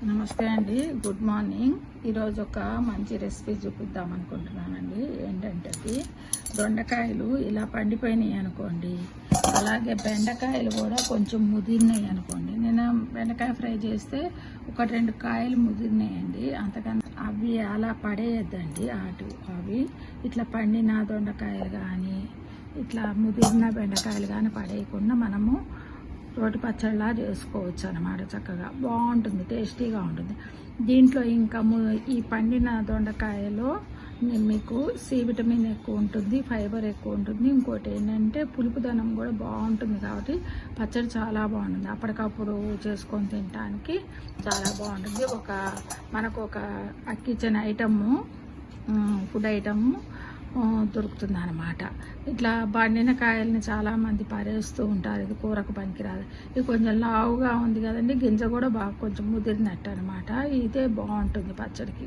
నమస్తే అండి, good morning. ఈరోజు ఒక మంచి రెసిపీ చూపిద్దాం అనుకుంటున్నానండి. ఏంటంటే దొండకాయలు ఇలా పండిపోయినాయి అనుకోండి, అలాగే బెండకాయలు కూడా కొంచెం ముదిరినాయి అనుకోండి. నేను బెండకాయ ఫ్రై చేస్తే ఒక 2 కాయలు ముదిరినాయండి, అంతకన్నా అవి అలా పడేయద్దండి. అవి ఇట్లా పండిన దొండకాయలు కానీ ఇట్లా ముదిరిన బెండకాయలు కానీ పడేయకుండా మనము రోటి పచ్చడిలా చేసుకోవచ్చు అన్నమాట. చక్కగా బాగుంటుంది, టేస్టీగా ఉంటుంది. దీంట్లో ఇంకా ఈ పండిన దొండకాయలో మీకు సి విటమిన్ ఎక్కువ ఉంటుంది, ఫైబర్ ఎక్కువ ఉంటుంది. ఇంకోటి ఏంటంటే పులుపుదనం కూడా బాగుంటుంది, కాబట్టి పచ్చడి చాలా బాగుంటుంది. అప్పటికప్పుడు చేసుకొని తినడానికి చాలా బాగుంటుంది. మనకు ఒక కిచెన్ ఐటము, ఫుడ్ ఐటము దొరుకుతుంది అనమాట. ఇట్లా పండిన కాయల్ని చాలామంది పారేస్తూ ఉంటారు, ఇది కూరకు పనికిరాదు. ఇది కొంచెం లావుగా ఉంది కదండి, గింజ కూడా బాగా కొంచెం ముదిరినట్టు అనమాట. ఇదే బాగుంటుంది పచ్చడికి.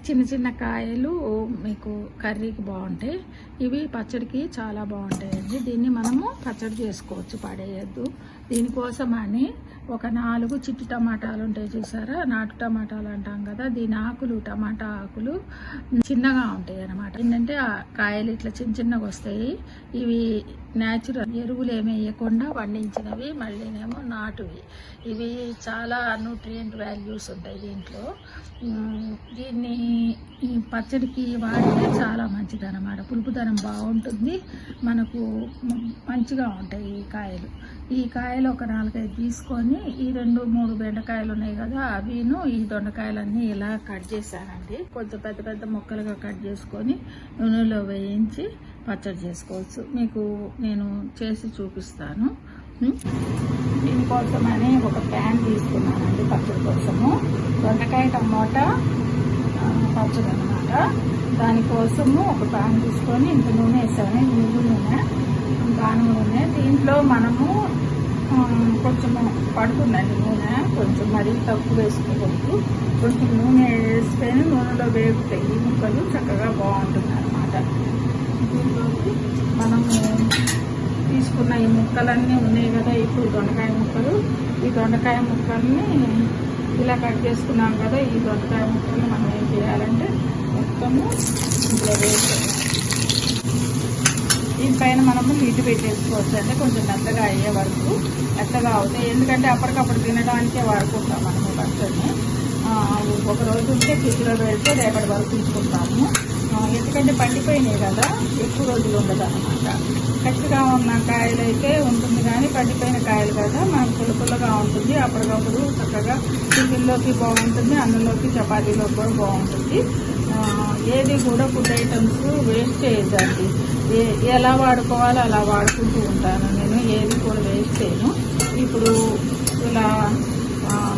చిన్న చిన్న కాయలు మీకు కర్రీకి బాగుంటాయి, ఇవి పచ్చడికి చాలా బాగుంటాయండి. దీన్ని మనము పచ్చడి చేసుకోవచ్చు, పడేయద్దు. దీనికోసమని ఒక 4 చిట్టి టమాటాలు ఉంటాయి చూసారా, నాటు టమాటాలు అంటాం కదా, దీని ఆకులు, టమాటా ఆకులు చిన్నగా ఉంటాయి అన్నమాట. ఏంటంటే ఆ కాయలు ఇట్లా చిన్న చిన్నగా వస్తాయి. ఇవి న్యాచురల్, ఎరువులు ఏమి వేయకుండా పండించినవి, మళ్ళీనేమో నాటువి. ఇవి చాలా న్యూట్రియంట్ వాల్యూస్ ఉంటాయి దీంట్లో. దీన్ని ఈ పచ్చడికి వాడితే చాలా మంచిది అన్నమాట. పులుపుదనం బాగుంటుంది, మనకు మంచిగా ఉంటాయి ఈ కాయలు. ఈ కాయలు ఒక 4-5 తీసుకొని ఈ 2-3 బెండకాయలు ఉన్నాయి కదా, అవిను ఈ దొండకాయలన్నీ ఇలా కట్ చేశానండి. కొంచెం పెద్ద పెద్ద ముక్కలుగా కట్ చేసుకొని నూనెలో వేయించి పచ్చడి చేసుకోవచ్చు. మీకు నేను చేసి చూపిస్తాను. దీనికోసమని ఒక ప్యాన్ తీసుకున్నానండి పచ్చడి కోసము. దొండకాయ టమోటా పచ్చడి అనమాట. దానికోసము ఒక ప్యాన్ తీసుకొని ఇంత నూనె వేసాను, నువ్వుల నూనె, దాని నూనె. దీంట్లో మనము కొంచెము పడుతుందండి నూనె, కొంచెం మరీ తక్కువ వేసుకోవద్దు. కొంచెం నూనె వేస్తేనే నూనెలో వేగుతాయి ఈ ముక్కలు, చక్కగా బాగుంటుంది అనమాట. దీంట్లోకి మనము తీసుకున్న ఈ ముక్కలన్నీ ఉన్నాయి కదా, ఇప్పుడు దొండకాయ ముక్కలు, ఈ దొండకాయ ముక్కల్ని ఇలా కట్ చేసుకున్నాం కదా, ఈ దొండకాయ ముక్కల్ని మనం ఏం చేయాలంటే మొత్తము ఇంట్లో వేసుకోవాలి. దీనిపైన మనము నీటి పెట్టేసుకోవచ్చు, అంటే కొంచెం మెత్తగా అయ్యే వరకు. మెత్తగా అవుతాయి, ఎందుకంటే అప్పటికప్పుడు తినడానికే వాడుకుంటాం మనము పచ్చడిని. ఒక రోజు ఉంటే ఫ్రిడ్జ్లో పెడితే రేపటి వరకు ఉంచుకుంటాము. ఎందుకంటే పండిపోయినాయి కదా, ఎక్కువ రోజులు ఉండదు అనమాట. ఫ్రెష్గా ఉన్న కాయలు అయితే ఉంటుంది, కానీ పండిపోయిన కాయలు కదా మనకు పులుపులుగా ఉంటుంది. అప్పటికప్పుడు చక్కగా టిఫిన్లోకి బాగుంటుంది, అన్నంలోకి చపాతీలోకి కూడా బాగుంటుంది. ఏది కూడా ఫుడ్ ఐటమ్స్ వేస్ట్ చేయొద్దండి. ఎలా వాడుకోవాలో అలా వాడుకుంటూ ఉంటాను నేను, ఏది కూడా వేస్ట్ చేయను. ఇప్పుడు ఇలా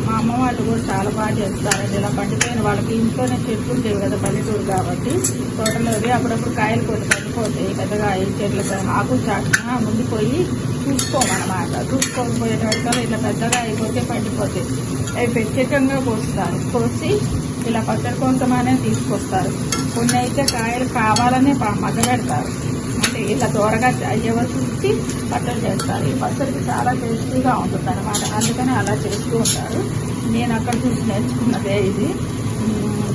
మా అమ్మ వాళ్ళు కూడా చాలా బాగా చేస్తారండి. ఇలా పండిపోయిన వాళ్ళకి ఇంట్లోనే చెట్లు ఉండేవి కదా, పల్లెటూరు కాబట్టి తోటలోవి అప్పుడప్పుడు కాయలు కొన్ని పండిపోతాయి. పెద్దగా ఈ చెట్ల ఆకులు చాటున ముందుపోయి చూసుకోమన్నమాట. చూసుకోకపోయేటప్పుడు ఇట్లా పెద్దగా అయిపోతే పండిపోతాయి. అవి ప్రత్యేకంగా కోస్తారు, కోసి ఇలా పచ్చడి కోసమనే తీసుకొస్తారు. కొన్ని అయితే కాయలు కావాలనే మగ్గబెడతారు, అంటే ఇలా త్వరగా అయ్యేవో చూసి పచ్చడి చేస్తారు. ఈ పచ్చడికి చాలా టేస్టీగా ఉంటుంది అనమాట, అందుకని అలా చేస్తూ ఉంటారు. నేను అక్కడ చూసి నేర్చుకున్నదే ఇది.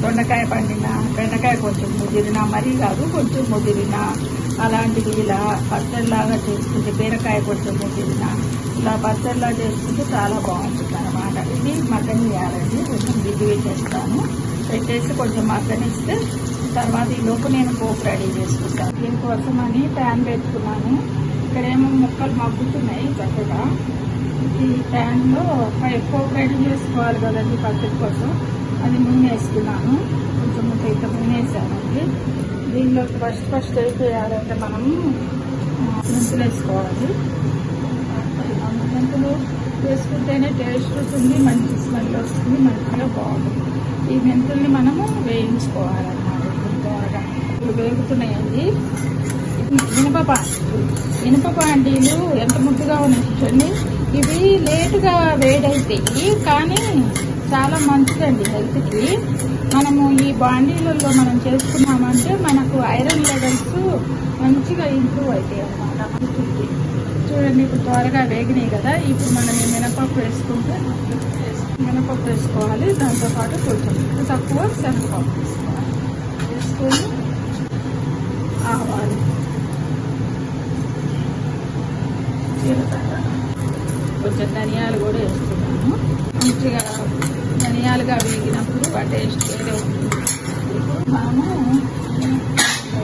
దొండకాయ పండిన, బెండకాయ కొంచెం ముదిరిన, మరీ కాదు కొంచెం ముదిరిన, అలాంటివి ఇలా పచ్చడిలాగా చేసుకుంటే, బీరకాయ కొంచెం ముదిరిన, ఇలా పచ్చడిలా చేసుకుంటే చాలా బాగుంటుంది అనమాట. ఇది మగ్గనియాలండి, కొంచెం గిడ్డి చేస్తాను, పెట్టేసి కొంచెం మగ్గనిస్తే తర్వాత ఈ లోపు నేను పోపు రెడీ చేసుకుంటాను. దీనికోసమని ప్యాన్ పెట్టుకున్నాను. ఇక్కడేమో ముక్కలు మగ్గుతున్నాయి చక్కగా. ఈ ప్యాన్లో పోపు రెడీ చేసుకోవాలి కదండి పచ్చడి కోసం, అది నూనె వేసుకున్నాను. కొంచెం ఇంత నూనె వేసానండి. దీనిలోకి ఫస్ట్ అయిపోయాలంటే మనము మెంతులు వేసుకోవాలి. మెంతులు వేసుకుంటేనే టేస్ట్ ఉంటుంది, మంచి స్మెల్ వస్తుంది, మంచిగా బాగుంటుంది. ఈ మెంతుల్ని మనము వేయించుకోవాలన్నమాట. త్వరగా ఇప్పుడు వేగుతున్నాయండి. ఇనుప పాండీలు ఎంత ముద్దుగా ఉన్నాయి చూడండి. ఇవి లేటుగా వేడైతాయి, కానీ చాలా మంచిదండి హెల్త్కి. మనము ఈ బాండీలలో మనం చేసుకున్నామంటే మనకు ఐరన్ లెవెల్స్ మంచిగా ఇంప్రూవ్ అవుతాయి అన్నమాట హెల్త్కి. చూడండి ఇప్పుడు త్వరగా వేగినాయి కదా, ఇప్పుడు మనం ఈ మినపప్పు వేసుకుంటే మినపప్పు వేసుకోవాలి. దాంతోపాటు కొంచెం తక్కువ శనగపప్పు వేసుకోవాలి. వేసుకొని ఆవాలు, జీలకర్ర, కొంచెం ధనియాలు కూడా వేస్తున్నాను. మంచిగా ధనియాలుగా వేగినప్పుడు ఆ టేస్ట్ వేరే ఉంటుంది. మనము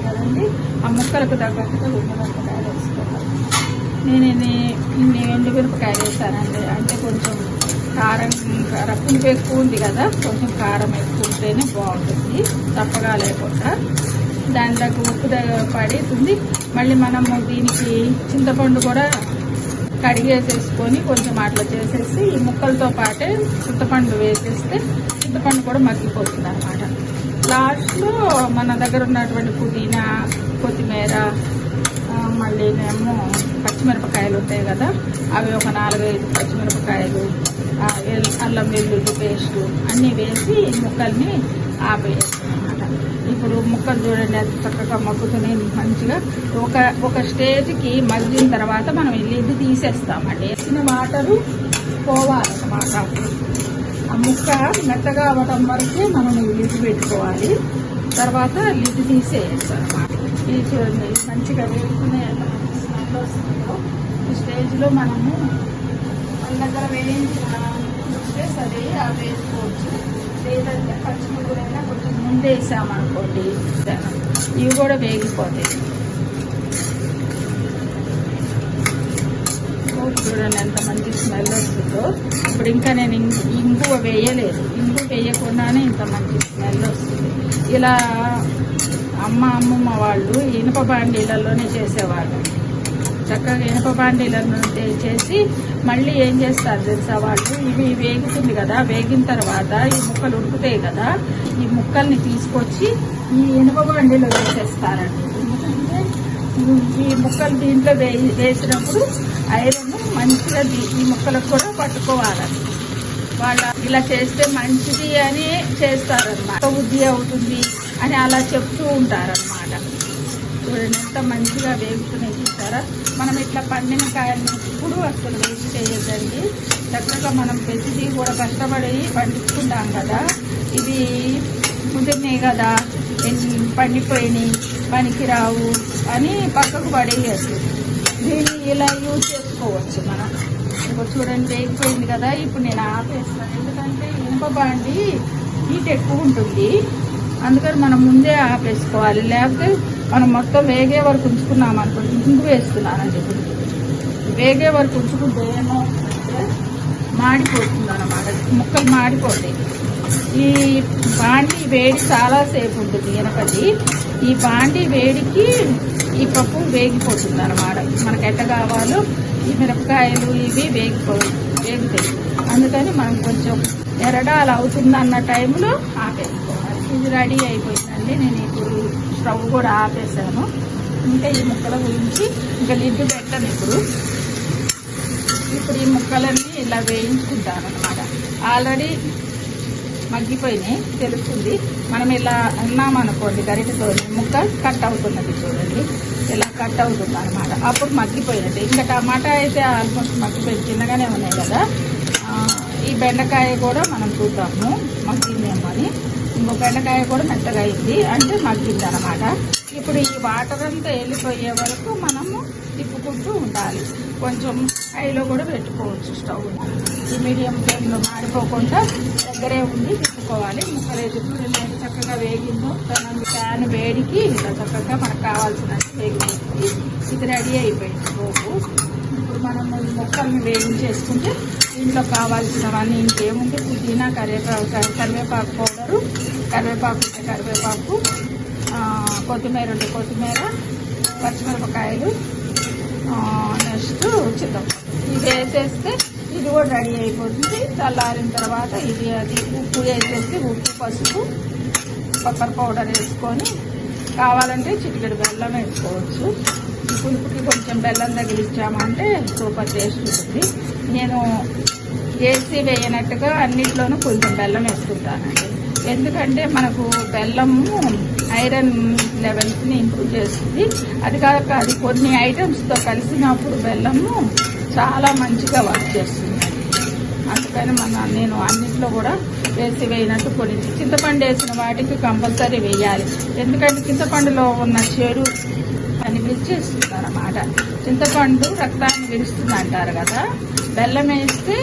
కదండి ఆ ముక్కలకు తగ్గట్టుగా ఎండుమిరపకాయలు వేసుకోవాలి. నేను ఇన్ని ఎండుమిరపకాయలు వేసానండి. అంటే కొంచెం కారం పులుపు ఎక్కువ ఉంది కదా, కొంచెం కారం ఎక్కువ ఉంటేనే బాగుంటుంది, తప్పగా లేకుండా. దాంట్లోకి ఉప్పు పడుతుంది. మళ్ళీ మనము దీనికి చింతపండు కూడా కడిగేసేసుకొని కొంచెం అట్లా చేసేసి ఈ ముక్కలతో పాటే చింతపండు వేసేస్తే చింతపండు కూడా మగ్గిపోతుంది అనమాట. లాస్ట్లో మన దగ్గర ఉన్నటువంటి పుదీనా, కొత్తిమీర, మళ్ళీ ఏమో పచ్చిమిరపకాయలు ఉంటాయి కదా, అవి ఒక 4-5 పచ్చిమిరపకాయలు, అల్లం వెల్లుల్లి పేస్టు అన్నీ వేసి ముక్కల్ని ఆపేస్తాం అనమాట. ఇప్పుడు ముక్కలు చూడండి అది చక్కగా మగ్గుతూనే మంచిగా ఒక స్టేజ్కి మగ్గిన తర్వాత మనం లిడ్ తీసేస్తామండి. వేసిన వాటరు పోవాలన్నమాట. ఆ ముక్క మెత్తగా అవ్వడం వరకే మనం లిడ్ పెట్టుకోవాలి. తర్వాత లిడ్ తీసేస్తాం అన్నమాట. ఇది చూడండి మంచిగా వేసుకునే స్మెల్ వస్తుందో ఈ స్టేజ్లో మనము మన దగ్గర వేయించిన సరే అవి వేసుకోవచ్చు. లేదంటే పచ్చిమిరపకాయలైనా కొంచెం ముందే వేసామనుకోండి, ఇవి కూడా వేగిపోతాయి. చూడండి ఎంత మంచి స్మెల్ వస్తుందో. ఇప్పుడు ఇంకా నేను ఇంగువ వేయలేదు. ఇంగువ వేయకుండానే ఇంత మంచి స్మెల్ వస్తుంది. ఇలా అమ్మమ్మ వాళ్ళు ఇనుప బాండీలలోనే చేసేవాళ్ళు. చక్కగా ఇనుప బాండీలను చేసి మళ్ళీ ఏం చేస్తారు తెలుసా వాళ్ళు, ఇవి వేగుతుంది కదా, వేగిన తర్వాత ఈ ముక్కలు ఉడుకుతాయి కదా, ఈ ముక్కల్ని తీసుకొచ్చి ఈ ఇనుప బాండీలో వేసేస్తారండి. ఎందుకంటే ఈ ముక్కలు దీంట్లో వేసినప్పుడు ఐరన్ మంచిగా ఈ ముక్కలకు కూడా పట్టుకోవాలని వాళ్ళు ఇలా చేస్తే మంచిది అని చేస్తారన్నమాట. బుద్ధి అవుతుంది అని అలా చెప్తూ ఉంటారన్నమాట. చూడండి ఎంత మంచిగా వేగుతున్నాయి చూస్తారా. మనం ఇట్లా పండిన కాయల్ని ఎప్పుడు అసలు వేస్ట్ చేయొద్దండి. చక్కగా మనం ప్రతిదీ కూడా కష్టపడి పండించుకుంటాం కదా, ఇది కుదిరినాయి కదా, పండిపోయినాయి, పనికిరావు అని పక్కకు పడేయచ్చు. దీన్ని ఇలా యూజ్ చేసుకోవచ్చు మనం. ఇప్పుడు చూడండి వేగిపోయింది కదా, ఇప్పుడు నేను ఆపేస్తాను. ఎందుకంటే ఇనుప బాండి హీట్ ఎక్కువ ఉంటుంది, అందుకని మనం ముందే ఆపేసుకోవాలి. లేకపోతే మనం మొత్తం వేగే వరకు ఉంచుకున్నాం అనుకోండి. ఇంగు వేస్తున్నానండి. ఇప్పుడు వేగే వరకు ఉంచుకుంటే ఏమో మాడిపోతుంది అన్నమాట, ముక్కలు మాడిపోతాయి. ఈ బాండి వేడి చాలాసేపు ఉంటుంది ఇనపది. ఈ బాండి వేడికి ఈ పప్పు వేగిపోతుంది అన్నమాట. మనకు ఎట్ట కావాలో ఈ మిరపకాయలు ఇవి వేగుతాయి. అందుకని మనం కొంచెం ఎరడాలు అవుతుందన్న టైంలో ఆపేసుకోవాలి. ఇది రెడీ అయిపోయిందండి. నేను ఇప్పుడు స్టవ్ కూడా ఆపేసాను. ఇంకా ఈ ముక్కల గురించి ఇంకా లిడ్ పెట్టను. ఇప్పుడు ఈ ముక్కలన్నీ ఇలా వేయించుకుంటాను అనమాట. ఆల్రెడీ మగ్గిపోయినాయి తెలుస్తుంది. మనం ఇలా అన్నామనుకోండి గరిటెతో, ముక్క కట్ అవుతున్నది చూడండి, ఇలా కట్ అవుతుంది అనమాట. అప్పుడు మగ్గిపోయినట్టు. ఇంకా టమాటా అయితే ఆల్మోస్ట్ మగ్గిపోయి చిన్నగానే ఉన్నాయి కదా. ఈ బెండకాయ కూడా మనం చూద్దాము మగ్గిందేమో అని. ఇంకో బెండకాయ కూడా మెత్తగా అయింది అంటే మగ్గింది అనమాట. ఇప్పుడు ఈ వాటర్ అంతా వెళ్ళిపోయే వరకు మనము తిప్పుకుంటూ ఉండాలి. కొంచెం హైలో కూడా పెట్టుకోవచ్చు స్టవ్. ఈ మీడియం ఫ్లేమ్లో మాడిపోకుండా దగ్గరే ఉండి తిప్పుకోవాలి. ముక్కలు ఎదురు చక్కగా వేగిందో ప్యాన్ వేడికి ఇలా చక్కగా మనకు కావాల్సినట్టు వేగిపోతుంది. ఇది రెడీ అయిపోయింది పోపు. ఇప్పుడు మనము ఈ ముక్కల్ని వేయించేసుకుంటే దీంట్లో కావాల్సినవన్నీ ఇంకేముంటే పుదీనా, కరివేపాకు పౌడరు, కరివేపాకు ఉంటే కరివేపాకు, కొత్తిమీర ఉంటే కొత్తిమీర, పచ్చిమిరపకాయలు, నెక్స్ట్ చింతపండు ఇది వేసేస్తే ఇది కూడా రెడీ అయిపోతుంది. చల్లారిన తర్వాత ఇది అది ఉప్పు వేసేసి ఉప్పు, పసుపు, కొబ్బరి పౌడర్ వేసుకొని కావాలంటే చిటికెడు బెల్లం వేసుకోవచ్చు. ఈ పులుపుకి కొంచెం బెల్లం తగిలించామంటే సూపర్ టేస్ట్ ఉంటుంది. నేను వేసి వేయనట్టుగా అన్నిట్లోనూ కొంచెం బెల్లం వేసుకుంటానండి. ఎందుకంటే మనకు బెల్లము ఐరన్ లెవెల్స్ని ఇంప్రూవ్ చేస్తుంది. అది కాక అది కొన్ని ఐటమ్స్తో కలిసినప్పుడు బెల్లము చాలా మంచిగా వర్క్ చేస్తుంది. అందుకని నేను అన్నింటిలో కూడా వేసినట్టు కొన్ని చింతపండు వేసిన వాటికి కంపల్సరీ వేయాలి. ఎందుకంటే చింతపండులో ఉన్న చెడు అని విరిచేస్తుంది అన్నమాట. చింతపండు రక్తాన్ని విరుస్తుంది అంటారు కదా, బెల్లం వేస్తే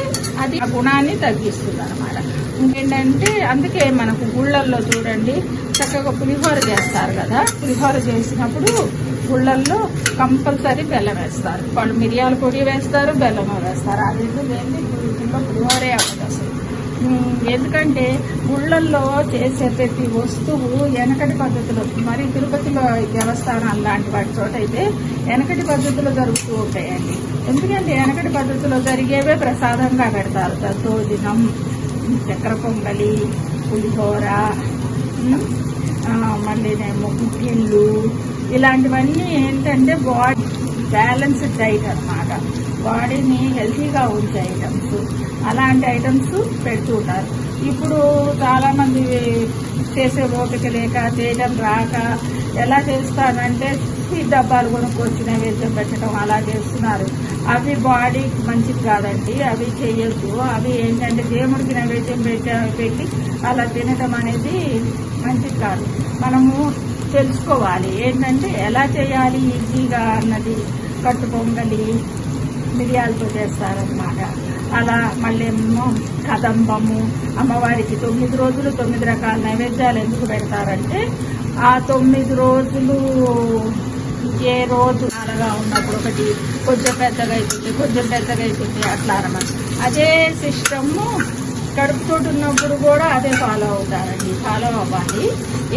అది ఆ గుణాన్ని తగ్గిస్తుంది అన్నమాట. ఇంకేంటంటే అందుకే మనకు గుళ్ళల్లో చూడండి చక్కగా పులిహోర చేస్తారు కదా, పులిహోర చేసినప్పుడు గుళ్ళల్లో కంపల్సరీ బెల్లం వేస్తారు. వాళ్ళు మిరియాల పొడి వేస్తారు, బెల్లం వేస్తారు. అది ఏంటి పులిహోరే అవ్వదు అసలు. ఎందుకంటే గుళ్ళల్లో చేసే ప్రతి వస్తువు వెనకటి పద్ధతిలో, మరి తిరుపతిలో దేవస్థానాలు లాంటి వాటి చోట అయితే వెనకటి పద్ధతిలో జరుగుతూ ఉంటాయండి. ఎందుకంటే వెనకటి పద్ధతిలో జరిగేవే ప్రసాదంగా పెడతారు. దద్దోజనం, చక్కెర పొంగలి, పులిహోర, మళ్ళీనేమో గుగ్గిళ్ళు, ఇలాంటివన్నీ ఏంటంటే బాడీ బ్యాలెన్స్డ్ డైట్ అన్నమాట. బాడీని హెల్తీగా ఉంచే ఐటమ్స్, అలాంటి ఐటమ్స్ పెడుతూ ఉంటారు. ఇప్పుడు చాలామంది చేసే ఓపిక లేక చేయడం రాక ఎలా చేస్తానంటే ఈ డబ్బాలు కొనుక్కొచ్చి నైవేద్యం పెట్టడం అలా చేస్తున్నారు. అవి బాడీకి మంచిది కాదండి, అవి చేయొద్దు. అవి ఏంటంటే దేవుడికి నైవేద్యం పెట్టి అలా తినడం అనేది మంచిది కాదు. మనము తెలుసుకోవాలి ఏంటంటే ఎలా చేయాలి ఈజీగా అన్నది. కట్టు పొంగలి మిరియాలతో చేస్తారన్నమాట. అలా మళ్ళీ ఏమో కదంబము, అమ్మవారికి 9 రోజులు 9 రకాల నైవేద్యాలు ఎందుకు పెడతారంటే ఆ 9 రోజులు ఏ రోజు అలాగా ఉన్నప్పుడు ఒకటి కొంచెం పెద్దగా అవుతుంది అట్లా అన్నమాట. అదే సిస్టము కడుపుతోటి ఉన్నప్పుడు కూడా అదే ఫాలో అవుతారండి. ఫాలో అవ్వాలి.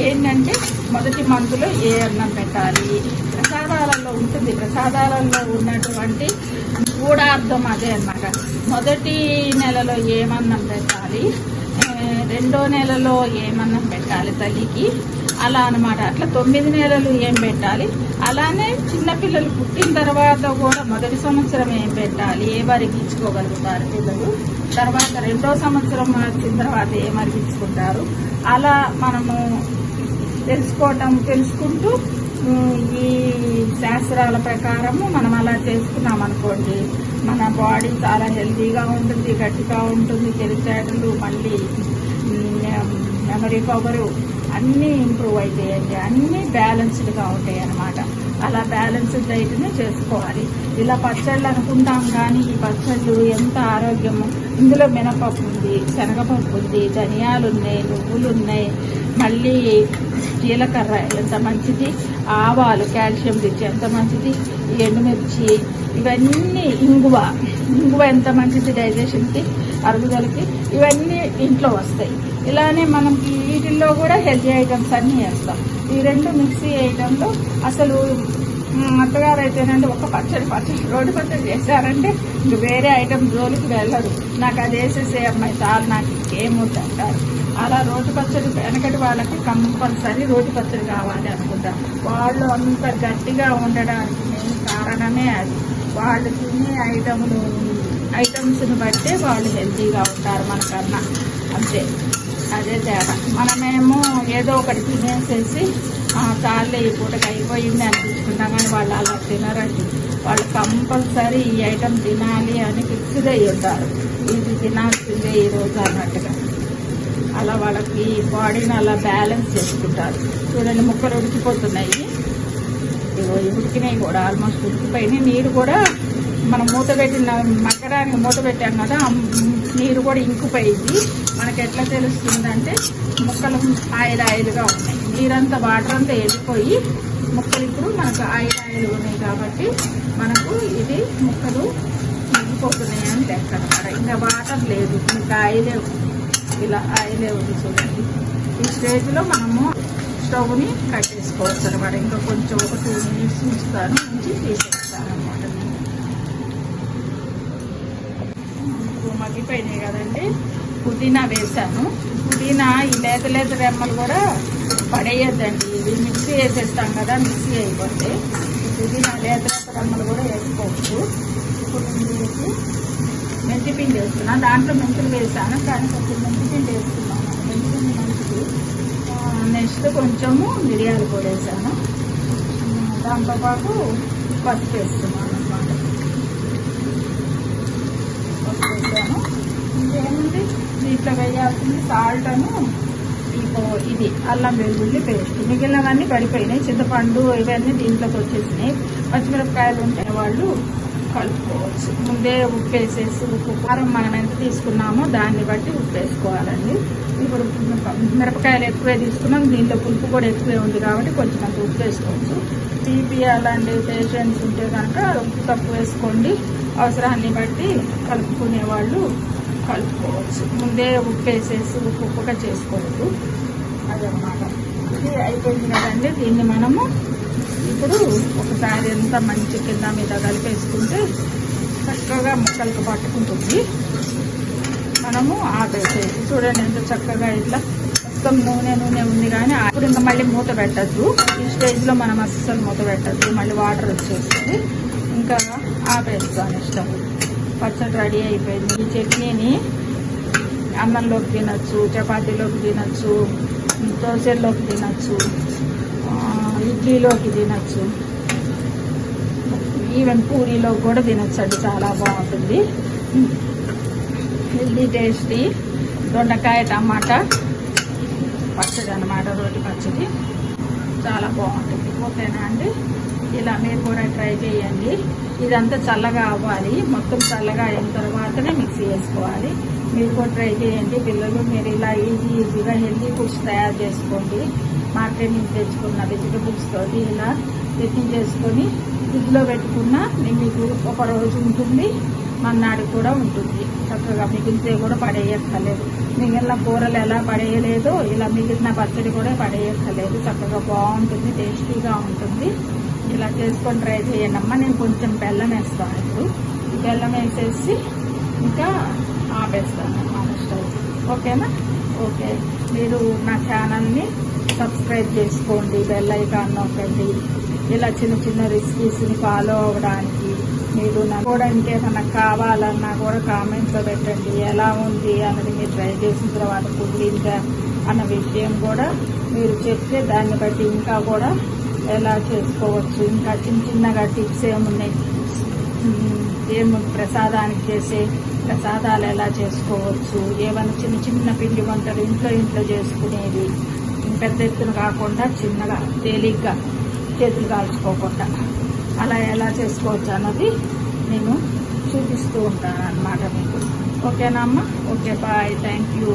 ఏంటంటే మొదటి మంతులో ఏ అన్నం పెట్టాలి, ప్రసాదాలలో ఉంటుంది. ప్రసాదాలలో ఉన్నటువంటి గూఢార్థం అదే అన్నమాట. మొదటి నెలలో ఏమన్నం పెట్టాలి, రెండో నెలలో ఏమన్నం పెట్టాలి తల్లికి, అలా అన్నమాట. అట్లా 9 నెలలు ఏం పెట్టాలి, అలానే చిన్నపిల్లలు పుట్టిన తర్వాత కూడా మొదటి సంవత్సరం ఏం పెట్టాలి, ఏ మరిగించుకోగలుగుతారు పిల్లలు, తర్వాత రెండో సంవత్సరం వచ్చిన తర్వాత ఏ మరిగించుకుంటారు, అలా మనము తెలుసుకుంటూ ఈ శాస్త్రాల ప్రకారము మనం అలా చేసుకున్నాం అనుకోండి, మన బాడీ చాలా హెల్తీగా ఉంటుంది, గట్టిగా ఉంటుంది. తెలివితేటలు, మళ్ళీ మెమరీ పవరు అన్నీ ఇంప్రూవ్ అవుతాయండి. అన్నీ బ్యాలెన్స్డ్గా ఉంటాయి అన్నమాట. అలా బ్యాలెన్స్డ్ డైట్ని చేసుకోవాలి. ఇలా పచ్చళ్ళు అనుకుంటాం కానీ ఈ పచ్చళ్ళు ఎంత ఆరోగ్యము. ఇందులో మినపప్పు ఉంది, శనగపప్పు ఉంది, ధనియాలు ఉన్నాయి, నువ్వులు ఉన్నాయి, మళ్ళీ జీలకర్ర ఎంత మంచిది, ఆవాలు కాల్షియం తెచ్చి ఎంత మంచిది, ఎండుమిర్చి, ఇవన్నీ ఇంగువ ఎంత మంచిది డైజెషన్కి, అరుగుదలకి, ఇవన్నీ ఇంట్లో వస్తాయి. ఇలానే మనకి వీటిల్లో కూడా హెల్తీ ఐటమ్స్ అన్నీ వేస్తాం. ఈ రెండు మిక్సీ ఐటంలో అసలు అత్తగారు అయితేనంటే ఒక రోడ్డు పచ్చడి చేశారంటే ఇంక వేరే ఐటమ్ జోలికి వెళ్ళరు. నాకు అది వేసేసే అమ్మాయి చాలు, నాకు ఇంకేమవుతుంది అంటారు. అలా రోడ్డు పచ్చడి వెనకటి వాళ్ళకి కంపల్సరీ రోడ్డు పచ్చడి కావాలి అనుకుంటారు. వాళ్ళు అంత గట్టిగా ఉండడానికి మెయిన్ కారణమే అది. వాళ్ళు తినే ఐటమ్స్ని బట్టే వాళ్ళు హెల్తీగా ఉంటారు మనకన్నా, అంతే. అదే తేడా. మనమేమో ఏదో ఒకటి తినేసేసి చాలే ఈ పూటకి అయిపోయింది అనిపించుకుంటాం, కానీ వాళ్ళు అలా తినరండి. వాళ్ళు కంపల్సరీ ఈ ఐటమ్ తినాలి అని ఫిక్స్డ్ అయ్యి ఉంటారు. ఇది తినాల్సిందే ఈరోజు అన్నట్టుగా. అలా వాళ్ళకి బాడీని అలా బ్యాలెన్స్ చేసుకుంటారు. చూడండి, ముక్కలు ఉడికిపోతున్నాయి. ఇగో ఉడికినాయి కూడా, ఆల్మోస్ట్ ఉడికిపోయినాయి. నీరు కూడా మనం మగ్గడానికి మూత పెట్టాం కదా, నీరు కూడా ఇంకిపోయింది. మనకి ఎట్లా తెలుస్తుందంటే ముక్కలు ఆయిల్గా ఉన్నాయి. నీరంతా వాటర్ అంతా వెళ్ళిపోయి ముక్కలు ఇప్పుడు మనకు ఆయిల్ ఉన్నాయి కాబట్టి మనకు ఇది ముక్కలు మగ్గిపోతున్నాయి అని లెక్క అన్నమాట. ఇంకా వాటర్ లేదు, ఇంకా ఆయిలే ఉంది. ఇలా ఆయిలే ఉంది చూడండి. ఈ స్టేజ్లో మనము స్టవ్ని కట్టేసుకోవచ్చు అనమాట. ఇంకా కొంచెం ఒక 2 minutes ఉంచుతాను, తీసేస్తాను అనమాట. మగ్గిపోయినాయి కదండి. పుదీనా వేసాను. పుదీనా ఈ లేత రెమ్మలు కూడా పడేయద్దండి. ఇది మిక్సీ వేసేస్తాం కదా, మిక్సీ అయిపోతే పుదీనా లేత రెమ్మలు కూడా వేసుకోవచ్చు. ఇప్పుడు వేసి మెంతిపిండి వేస్తున్నాను. దాంట్లో మెంతులు వేసాను, కానీ కొంచెం మెంతిపిండి వేస్తున్నాను. మెంతిపిండి మంచిది. నెక్స్ట్ కొంచెము మిరియాలు కూడా వేసాను. దాంతోపాటు పసుపు వేస్తున్నాను అన్నమాట. పసుపు వేసాను. ఇంకేముంది దీంట్లో వేయాల్సింది సాల్ట్ అను ఇది అల్లం వెల్లుల్లి పేస్ట్. మిగిలినవన్నీ పడిపోయినాయి. చింతపండు ఇవన్నీ దీంట్లోకి వచ్చేసినాయి. పచ్చిమిరపకాయలు ఉంటే వాళ్ళు కలుపుకోవచ్చు. ముందే ఉప్పు వేసేసి ఉప్పు కారం మనం ఎంత తీసుకున్నామో దాన్ని బట్టి ఉప్పు వేసుకోవాలండి. ఇప్పుడు మిరపకాయలు ఎక్కువే తీసుకున్నాం, దీంట్లో పులుపు కూడా ఎక్కువే ఉంది కాబట్టి కొంచెం అంత ఉప్పు వేసుకోవచ్చు. బీపీ అలాంటి పేషెంట్స్ ఉంటే కనుక ఉప్పు తక్కువ వేసుకోండి. అవసరాన్ని బట్టి కలుపుకునే వాళ్ళు కలుపుకోవచ్చు. ముందే ఉప్పు వేసేసి ఉప్పుగా చేసుకోవద్దు. అదనమాట. ఇది అయిపోయింది కదండి. దీన్ని మనము ఇప్పుడు ఒకసారి ఎంత మంచి కింద మీద కలిపేసుకుంటే చక్కగా ముక్కలకు పట్టుకుంటుంది. మనము ఆపేసేసి చూడండి ఎంత చక్కగా ఇట్లా మొత్తం నూనె ఉంది. కానీ అప్పుడు ఇంకా మళ్ళీ మూత పెట్టద్దు. ఈ స్టేజ్లో మనం అస్సలు మూత పెట్టద్దు. మళ్ళీ వాటర్ వచ్చేస్తుంది. ఇంకా ఆపేస్తాను ఇష్టం. పచ్చడి రెడీ అయిపోయింది. ఈ చట్నీని అన్నంలోకి తినచ్చు, చపాతీలోకి తినచ్చు, దోశల్లోకి తినచ్చు, ఇడ్లీలోకి తినచ్చు, ఈవెన్ పూరీలో కూడా తినచ్చు అండి. చాలా బాగుంటుంది. హెల్దీ టేస్టీ దొండకాయ టమాటా పచ్చడి అన్నమాట. రోటి పచ్చడి చాలా బాగుంటుంది. ఓకేనా అండి? ఇలా మీరు కూడా ట్రై చేయండి. ఇదంతా చల్లగా అవ్వాలి. మొత్తం చల్లగా అయిన తర్వాతనే మిక్సీ వేసుకోవాలి. మీరు కూడా ట్రై చేయండి. పిల్లలు మీరు ఇలా ఈజీగా హెల్దీ ఫుడ్స్ తయారు చేసుకోండి. మార్కెట్ నుంచి తెచ్చుకున్న వెజిటబుల్స్ తోటి ఇలా చట్నీ చేసుకొని ఫ్రిడ్జ్లో పెట్టుకున్నా మీకు ఒక రోజు ఉంటుంది, మన్నాడు కూడా ఉంటుంది. చక్కగా మిగిలితే కూడా పడేయక్కర్లేదు. మిగిలిన కూరలు ఎలా పడేయలేదో ఇలా మిగిలిన పచ్చడి కూడా పడేయక్కర్లేదు. చక్కగా బాగుంటుంది, టేస్టీగా ఉంటుంది. ఇలా చేసుకొని ట్రై చేయండి అమ్మ. నేను కొంచెం బెల్లం వేస్తాను. ఇప్పుడు బెల్లం వేసేసి ఇంకా ఆపేస్తాను అన్నమాట స్టవ్. ఓకేనా? ఓకే. మీరు నా ఛానల్ని సబ్స్క్రైబ్ చేసుకోండి, బెల్ ఐకాన్ నొక్కండి. ఇలా చిన్న చిన్న రెసిపీస్ని ఫాలో అవ్వడానికి మీరు నాకు కూడా ఇంకేమన్నా కావాలన్నా కూడా కామెంట్లో పెట్టండి. ఎలా ఉంది అన్నది మీరు ట్రై చేసిన తర్వాత కుదిరిందా అన్న విషయం కూడా మీరు చెప్తే దాన్ని బట్టి ఇంకా కూడా ఎలా చేసుకోవచ్చు. ఇంకా చిన్నగా టిప్స్ ఏమున్నాయి, ప్రసాదానికి చేసే ప్రసాదాలు ఎలా చేసుకోవచ్చు, ఏమైనా చిన్న పిండి వంటలు ఇంట్లో చేసుకునేవి పెద్ద ఎత్తున కాకుండా చిన్నగా తేలిగ్గా చేతులు కాల్చుకోకుండా అలా ఎలా చేసుకోవచ్చు అన్నది నేను చూపిస్తూ ఉంటాను అన్నమాట మీకు. ఓకేనా అమ్మ? Okay, bye. Thank you.